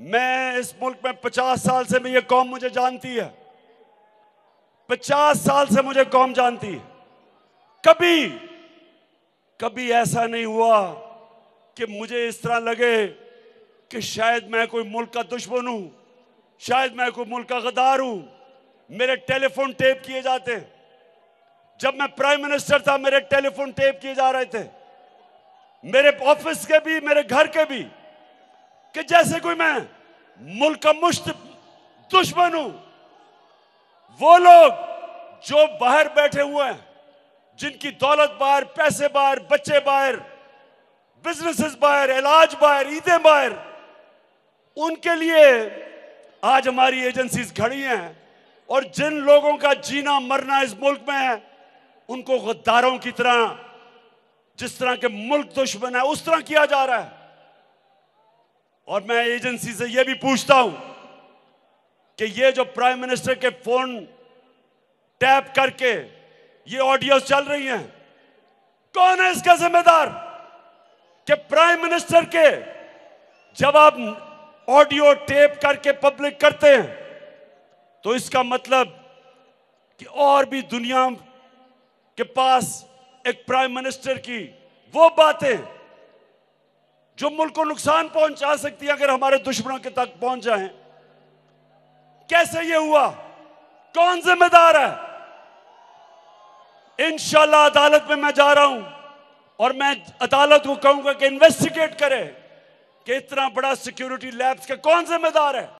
मैं इस मुल्क में 50 साल से ये कौम मुझे जानती है। 50 साल से मुझे कौम जानती है। कभी ऐसा नहीं हुआ कि मुझे इस तरह लगे कि शायद मैं कोई मुल्क का दुश्मन हूं, शायद मैं कोई मुल्क का गद्दार हूं। मेरे टेलीफोन टेप किए जाते। जब मैं प्राइम मिनिस्टर था मेरे टेलीफोन टेप किए जा रहे थे, मेरे ऑफिस के भी, मेरे घर के भी, कि जैसे कोई मैं मुल्क का मुश्त दुश्मन हूं। वो लोग जो बाहर बैठे हुए हैं, जिनकी दौलत बाहर, पैसे बाहर, बच्चे बाहर, बिजनेसेस बाहर, इलाज बाहर, ईदें बाहर, उनके लिए आज हमारी एजेंसीज खड़ी हैं। और जिन लोगों का जीना मरना इस मुल्क में है, उनको गद्दारों की तरह, जिस तरह के मुल्क दुश्मन है, उस तरह किया जा रहा है। और मैं एजेंसी से यह भी पूछता हूं कि ये जो प्राइम मिनिस्टर के फोन टैप करके ये ऑडियोज चल रही हैं, कौन है इसका जिम्मेदार? कि प्राइम मिनिस्टर के जब आप ऑडियो टेप करके पब्लिक करते हैं तो इसका मतलब कि और भी दुनिया के पास एक प्राइम मिनिस्टर की वो बातें जो मुल्क को नुकसान पहुंचा सकती है, अगर हमारे दुश्मनों के तक पहुंच जाएं। कैसे ये हुआ? कौन जिम्मेदार है? इंशाल्लाह अदालत में मैं जा रहा हूं और मैं अदालत को कहूंगा कि इन्वेस्टिगेट करे कि इतना बड़ा सिक्योरिटी लैब्स का कौन जिम्मेदार है।